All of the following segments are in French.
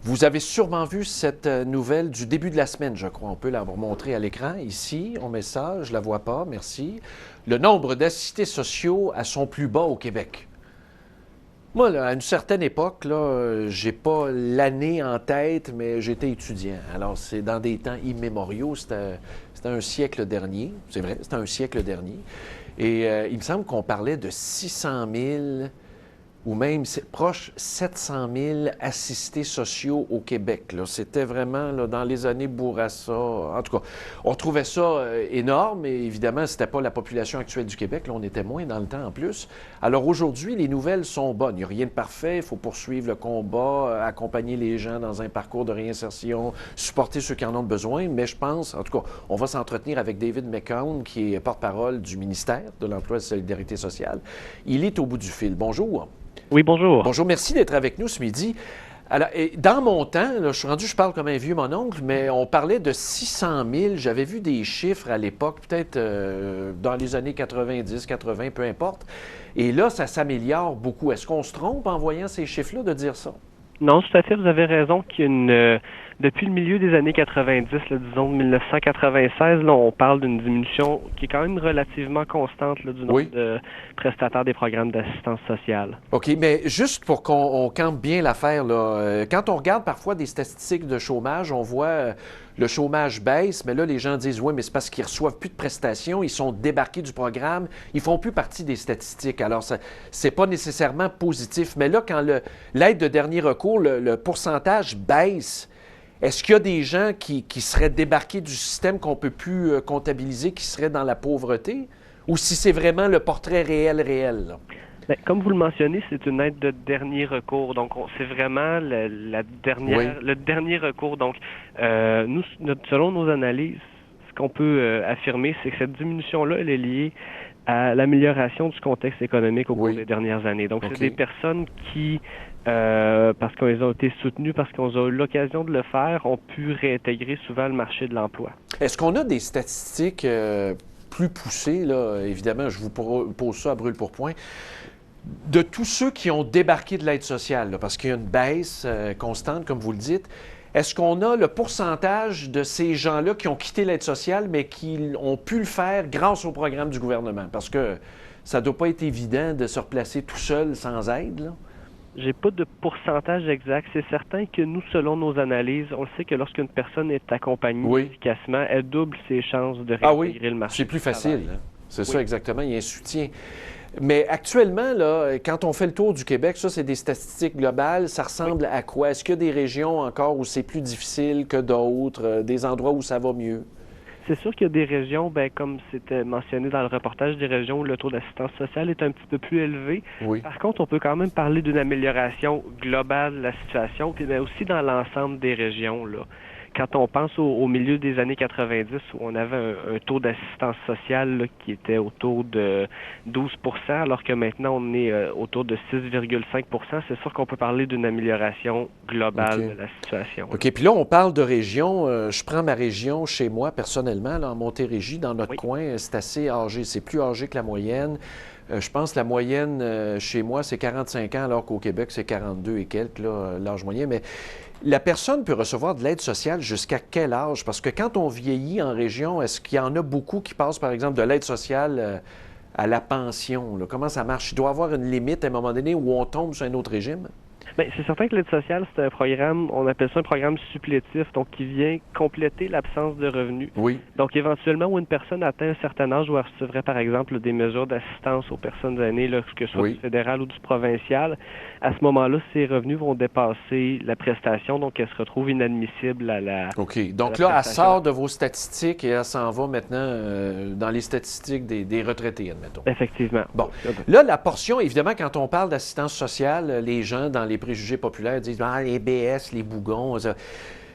Vous avez sûrement vu cette nouvelle du début de la semaine, je crois. On peut la montrer à l'écran ici. On met ça, je ne la vois pas, merci. Le nombre d'assistés sociaux à son plus bas au Québec. Moi, là, à une certaine époque, là, j'ai pas l'année en tête, mais j'étais étudiant. Alors, c'est dans des temps immémoriaux. C'était un siècle dernier. C'est vrai, c'était un siècle dernier. Et il me semble qu'on parlait de 600 000 ou même proche 700 000 assistés sociaux au Québec. Là. C'était vraiment là, dans les années Bourassa. En tout cas, on trouvait ça énorme et évidemment, c'était pas la population actuelle du Québec. Là, on était moins dans le temps en plus. Alors aujourd'hui, les nouvelles sont bonnes. Il n'y a rien de parfait. Il faut poursuivre le combat, accompagner les gens dans un parcours de réinsertion, supporter ceux qui en ont besoin. Mais je pense, en tout cas, on va s'entretenir avec David McCown, qui est porte-parole du ministère de l'Emploi et de la Solidarité sociale. Il est au bout du fil. Bonjour. Oui, bonjour. Bonjour, merci d'être avec nous ce midi. Alors, dans mon temps, là, je parle comme un vieux mononcle, mais on parlait de 600 000. J'avais vu des chiffres à l'époque, peut-être dans les années 90, 80, peu importe. Et là, ça s'améliore beaucoup. Est-ce qu'on se trompe en voyant ces chiffres-là de dire ça? Non, tout à fait, vous avez raison qu'il y a depuis le milieu des années 90, là, disons de 1996, là, on parle d'une diminution qui est quand même relativement constante là, du nombre Oui. de prestataires des programmes d'assistance sociale. OK, mais juste pour qu'on campe bien l'affaire, là, quand on regarde parfois des statistiques de chômage, on voit le chômage baisse, mais là, les gens disent, oui, mais c'est parce qu'ils reçoivent plus de prestations, ils sont débarqués du programme, ils font plus partie des statistiques. Alors, c'est pas nécessairement positif. Mais là, quand l'aide de dernier recours, le pourcentage baisse, est-ce qu'il y a des gens qui seraient débarqués du système qu'on peut plus comptabiliser, qui seraient dans la pauvreté? Ou si c'est vraiment le portrait réel, là? Bien, comme vous le mentionnez, c'est une aide de dernier recours. Donc, c'est vraiment Oui. le dernier recours. Donc, selon nos analyses, ce qu'on peut affirmer, c'est que cette diminution-là, elle est liée à l'amélioration du contexte économique au cours Oui. des dernières années. Donc, OK. c'est des personnes qui, parce qu'elles ont été soutenues, parce qu'on a eu l'occasion de le faire, ont pu réintégrer souvent le marché de l'emploi. Est-ce qu'on a des statistiques plus poussées, là? Évidemment, je vous pose ça à brûle-pourpoint. De tous ceux qui ont débarqué de l'aide sociale, là, parce qu'il y a une baisse constante, comme vous le dites, est-ce qu'on a le pourcentage de ces gens-là qui ont quitté l'aide sociale, mais qui ont pu le faire grâce au programme du gouvernement? Parce que ça ne doit pas être évident de se replacer tout seul sans aide, là. J'ai pas de pourcentage exact. C'est certain que nous, selon nos analyses, on sait que lorsqu'une personne est accompagnée Oui. efficacement, elle double ses chances de Ah oui, réintégrer le marché c'est du plus travail. facile, hein? C'est Oui. ça exactement, il y a un soutien. Mais actuellement, là, quand on fait le tour du Québec, ça, c'est des statistiques globales, ça Oui. ressemble à quoi? Est-ce qu'il y a des régions encore où c'est plus difficile que d'autres, des endroits où ça va mieux? C'est sûr qu'il y a des régions, ben, comme c'était mentionné dans le reportage, des régions où le taux d'assistance sociale est un petit peu plus élevé. Oui. Par contre, on peut quand même parler d'une amélioration globale de la situation, puis mais aussi dans l'ensemble des régions, là. Quand on pense au milieu des années 90, où on avait un taux d'assistance sociale là, qui était autour de 12 alors que maintenant on est autour de 6,5 c'est sûr qu'on peut parler d'une amélioration globale de OK. la situation, là. OK, puis là, on parle de région. Je prends ma région chez moi, personnellement, là, en Montérégie, dans notre Oui. coin, c'est assez âgé. C'est plus âgé que la moyenne. Je pense que la moyenne chez moi, c'est 45 ans, alors qu'au Québec, c'est 42 et quelques, là, l'âge moyen. Mais la personne peut recevoir de l'aide sociale jusqu'à quel âge? Parce que quand on vieillit en région, est-ce qu'il y en a beaucoup qui passent, par exemple, de l'aide sociale à la pension, là? Comment ça marche? Il doit y avoir une limite à un moment donné où on tombe sur un autre régime? Bien, c'est certain que l'aide sociale, c'est un programme, on appelle ça un programme supplétif, donc qui vient compléter l'absence de revenus. Oui. Donc, éventuellement, où une personne atteint un certain âge où elle recevrait, par exemple, des mesures d'assistance aux personnes aînées, là, que ce soit Oui. du fédéral ou du provincial, à ce moment-là, ses revenus vont dépasser la prestation, donc elle se retrouve inadmissible à la OK. Donc là, elle prestation. sort de vos statistiques et elle s'en va maintenant dans les statistiques des retraités, admettons. Effectivement. Bon. Là, la portion, évidemment, quand on parle d'assistance sociale, les gens dans les préjugés populaires disent ah, les BS, les bougons,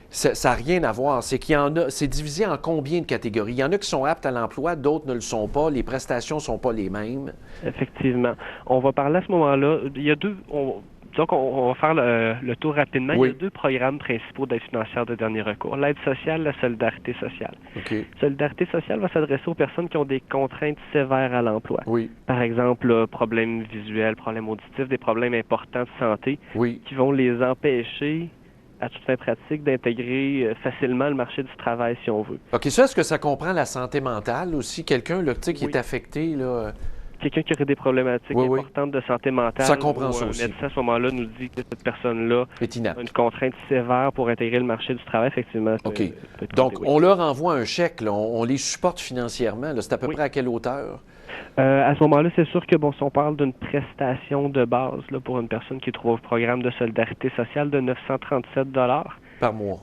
ça n'a rien à voir. C'est qu'il y en a, c'est divisé en combien de catégories? Il y en a qui sont aptes à l'emploi, d'autres ne le sont pas. Les prestations ne sont pas les mêmes. Effectivement. On va parler à ce moment-là. Il y a donc, on va faire le tour rapidement. Il y a Oui. deux programmes principaux d'aide financière de dernier recours. L'aide sociale, la solidarité sociale. OK. Solidarité sociale va s'adresser aux personnes qui ont des contraintes sévères à l'emploi. Oui. Par exemple, problèmes visuels, problèmes auditifs, des problèmes importants de santé Oui. qui vont les empêcher à toute fin pratique, d'intégrer facilement le marché du travail, si on veut. OK, ça, est-ce que ça comprend la santé mentale aussi? Quelqu'un, là, tu sais, qui est Oui. affecté, là... Quelqu'un qui aurait des problématiques Oui, oui. importantes de santé mentale, Ça comprend ou ça un aussi. médecin à ce moment-là nous dit que cette personne-là Est a inapte. une contrainte sévère pour intégrer le marché du travail, effectivement, ça OK. peut être Donc, compté, oui. on leur envoie un chèque, là. On les supporte financièrement, là. C'est à peu Oui. près à quelle hauteur? À ce moment-là, c'est sûr que bon, si on parle d'une prestation de base là, pour une personne qui trouve au programme de solidarité sociale de 937 Par mois.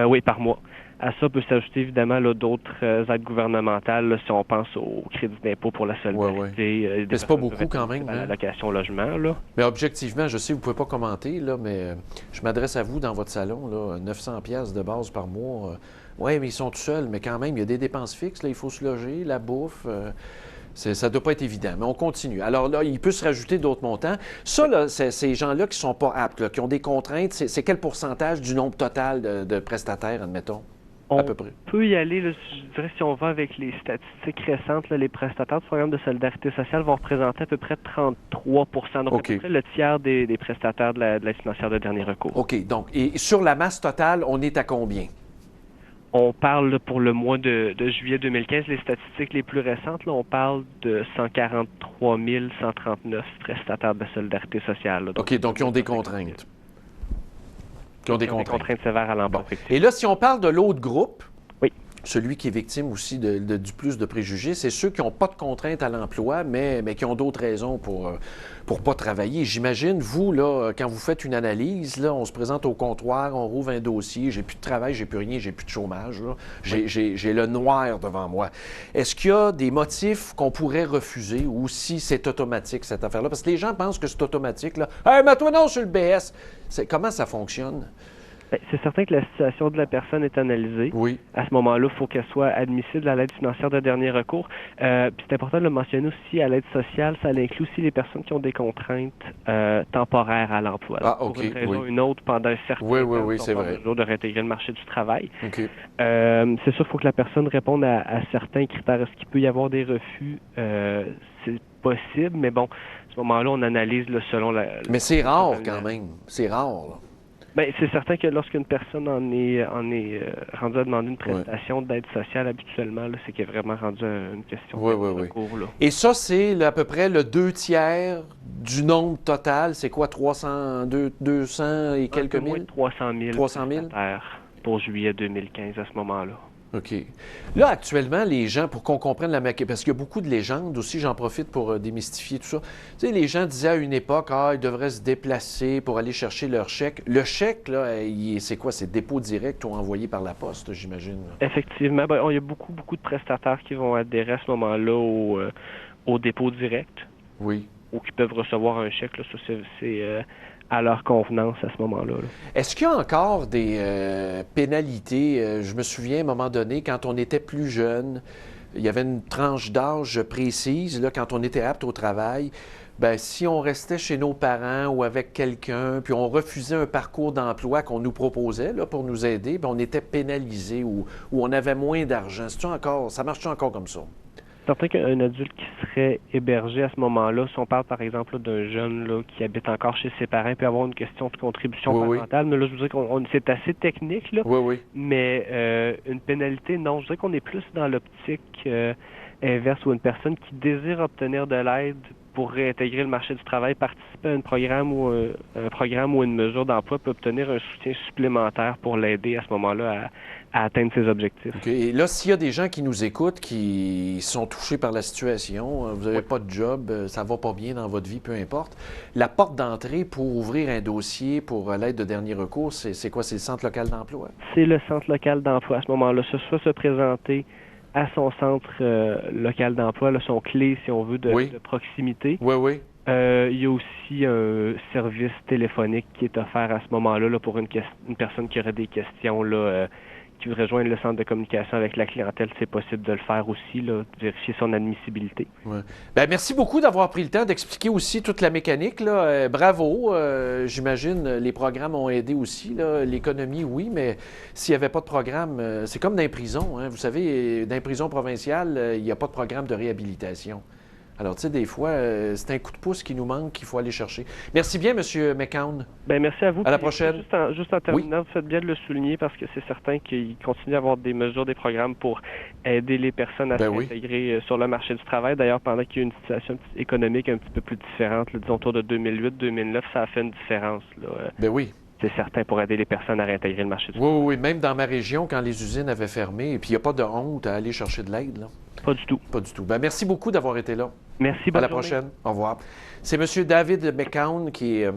oui, par mois. À ça peut s'ajouter évidemment là, d'autres aides gouvernementales là, si on pense au crédit d'impôt pour la solidarité, des Mais c'est pas personnes beaucoup peuvent être quand éligibles même, à hein? l'allocation logement. Là. Mais objectivement, je sais, vous ne pouvez pas commenter, là, mais je m'adresse à vous dans votre salon, là, 900 pièces de base par mois. Oui, mais ils sont tout seuls, mais quand même, il y a des dépenses fixes, là, il faut se loger, la bouffe. Ça ne doit pas être évident, mais on continue. Alors là, il peut se rajouter d'autres montants. Ça, là, ces gens-là qui ne sont pas aptes, là, qui ont des contraintes, c'est quel pourcentage du nombre total de prestataires, admettons, à peu près? On peut y aller, là, je dirais, si on va avec les statistiques récentes, là, les prestataires du programme de solidarité sociale vont représenter à peu près 33 donc OK. à peu près le tiers des prestataires de l'aide financière de dernier recours. OK. Donc, et sur la masse totale, on est à combien? On parle là, pour le mois de juillet 2015, les statistiques les plus récentes, là, on parle de 143 139 prestataires de la solidarité sociale. Là. OK, donc ils ont des contraintes. Qui ont des contraintes. Sévères à l'emploi. Bon. Et là, si on parle de l'autre groupe, oui. Celui qui est victime aussi du plus de préjugés, c'est ceux qui n'ont pas de contraintes à l'emploi, mais qui ont d'autres raisons pour pas travailler. J'imagine, vous, là, quand vous faites une analyse, là, on se présente au comptoir, on rouvre un dossier, j'ai plus de travail, j'ai plus rien, j'ai plus de chômage, là. J'ai le noir devant moi. Est-ce qu'il y a des motifs qu'on pourrait refuser ou si c'est automatique, cette affaire-là? Parce que les gens pensent que c'est automatique, là. « Hey, mets-toi non sur le BS! » Comment ça fonctionne? Bien, c'est certain que la situation de la personne est analysée. Oui. À ce moment-là, il faut qu'elle soit admissible à l'aide financière de dernier recours. Puis c'est important de le mentionner aussi, à l'aide sociale, ça inclut aussi les personnes qui ont des contraintes temporaires à l'emploi. Ah, OK, pour une raison oui. ou une autre, pendant un certain temps, c'est vrai. de réintégrer le marché du travail. OK. C'est sûr qu'il faut que la personne réponde à certains critères. Est-ce qu'il peut y avoir des refus? C'est possible, mais bon, à ce moment-là, on analyse là, selon la... Mais c'est rare quand même. C'est rare, là. Bien, c'est certain que lorsqu'une personne en est rendue à demander une prestation d'aide sociale habituellement, là, c'est qu'elle est vraiment rendue à une question de recours. Là. Et ça, c'est à peu près le 2/3 du nombre total. C'est quoi, 300, 200 et quelques mille? Moins de 300 000 300 000 pour juillet 2015 à ce moment-là. OK. Là, actuellement, les gens, pour qu'on comprenne la maquette, parce qu'il y a beaucoup de légendes aussi, j'en profite pour démystifier tout ça. Tu sais, les gens disaient à une époque, ils devraient se déplacer pour aller chercher leur chèque. Le chèque, là, c'est quoi? C'est dépôt direct ou envoyé par la poste, j'imagine? Effectivement. Ben, il y a beaucoup de prestataires qui vont adhérer à ce moment-là au dépôt direct. Oui. Ou qui peuvent recevoir un chèque. Là. Ça, c'est à leur convenance à ce moment-là. Là. Est-ce qu'il y a encore des pénalités? Je me souviens, à un moment donné, quand on était plus jeune, il y avait une tranche d'âge précise, là, quand on était apte au travail. Bien, si on restait chez nos parents ou avec quelqu'un, puis on refusait un parcours d'emploi qu'on nous proposait là, pour nous aider, bien, on était pénalisé ou on avait moins d'argent. Ça marche-tu encore comme ça? Certain qu'un adulte qui serait hébergé à ce moment-là, si on parle par exemple là, d'un jeune là, qui habite encore chez ses parents, peut avoir une question de contribution parentale, mais là je vous dirais qu'on c'est assez technique, là, mais une pénalité, non, je dirais qu'on est plus dans l'optique inverse où une personne qui désire obtenir de l'aide pour réintégrer le marché du travail, participer à un programme ou une mesure d'emploi peut obtenir un soutien supplémentaire pour l'aider à ce moment-là à atteindre ses objectifs. OK. Et là, s'il y a des gens qui nous écoutent, qui sont touchés par la situation, vous n'avez pas de job, ça va pas bien dans votre vie, peu importe, la porte d'entrée pour ouvrir un dossier pour l'aide de dernier recours, c'est quoi? C'est le centre local d'emploi? C'est le centre local d'emploi à ce moment-là. Soit se présenter à son centre local d'emploi, là, son clé, si on veut, de proximité. Oui. Il y a aussi un service téléphonique qui est offert à ce moment-là là, pour une personne qui aurait des questions, là, qui veut rejoindre le centre de communication avec la clientèle. C'est possible de le faire aussi, là, de vérifier son admissibilité. Ouais. Bien, merci beaucoup d'avoir pris le temps d'expliquer aussi toute la mécanique. Là. Bravo. J'imagine les programmes ont aidé aussi. L'économie, oui, mais s'il n'y avait pas de programme, c'est comme dans les prisons. Hein. Vous savez, dans les prisons provinciales, il n'y a pas de programme de réhabilitation. Alors, tu sais, des fois, c'est un coup de pouce qui nous manque, qu'il faut aller chercher. Merci bien, M. McCown. Ben merci à vous. À la Puis, prochaine. juste en terminant, vous faites bien de le souligner parce que c'est certain qu'il continue à avoir des mesures, des programmes pour aider les personnes à s'intégrer sur le marché du travail. D'ailleurs, pendant qu'il y a une situation économique un petit peu plus différente, là, disons autour de 2008-2009, ça a fait une différence. Là. Ben oui. C'est certain pour aider les personnes à réintégrer le marché du travail. Oui, même dans ma région, quand les usines avaient fermé, et puis il n'y a pas de honte à aller chercher de l'aide, là. Pas du tout. Pas du tout. Ben, merci beaucoup d'avoir été là. Merci, bonne journée. Prochaine. Au revoir. C'est M. David McCown qui est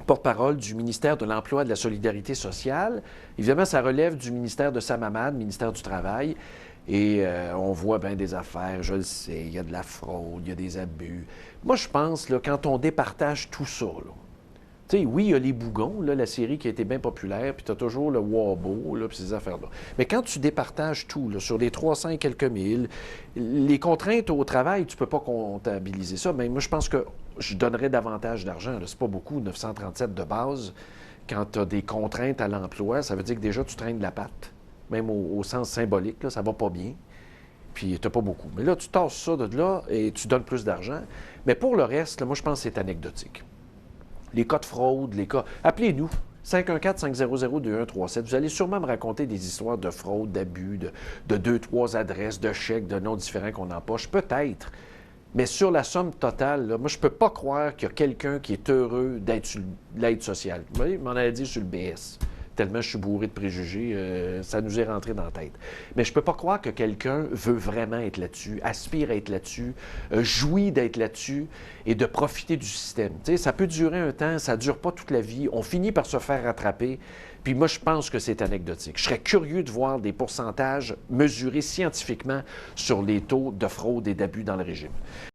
porte-parole du ministère de l'Emploi et de la Solidarité sociale. Évidemment, ça relève du ministère de Sam Hamad, ministère du Travail. Et on voit bien des affaires, je le sais, il y a de la fraude, il y a des abus. Moi, je pense, là, quand on départage tout ça, là, tu sais, oui, il y a les Bougons, là, la série qui a été bien populaire, puis tu as toujours le Wabo, là, puis ces affaires-là. Mais quand tu départages tout, là, sur les 300 et quelques mille, les contraintes au travail, tu ne peux pas comptabiliser ça. Mais moi, je pense que je donnerais davantage d'argent. C'est pas beaucoup, 937 de base. Quand tu as des contraintes à l'emploi, ça veut dire que déjà, tu traînes de la patte. Même au sens symbolique, là, ça va pas bien. Puis tu n'as pas beaucoup. Mais là, tu tasses ça de là et tu donnes plus d'argent. Mais pour le reste, là, moi, je pense que c'est anecdotique. Les cas de fraude, les cas... Appelez-nous, 514-500-2137. Vous allez sûrement me raconter des histoires de fraude, d'abus, de 2-3 adresses, de chèques, de noms différents qu'on empoche. Peut-être. Mais sur la somme totale, là, moi, je ne peux pas croire qu'il y a quelqu'un qui est heureux d'être sur l'aide sociale. Vous voyez, m'en allait dire sur le BS. Tellement je suis bourré de préjugés, ça nous est rentré dans la tête. Mais je ne peux pas croire que quelqu'un veut vraiment être là-dessus, aspire à être là-dessus, jouit d'être là-dessus et de profiter du système. Tu sais, ça peut durer un temps, ça ne dure pas toute la vie, on finit par se faire rattraper. Puis moi, je pense que c'est anecdotique. Je serais curieux de voir des pourcentages mesurés scientifiquement sur les taux de fraude et d'abus dans le régime.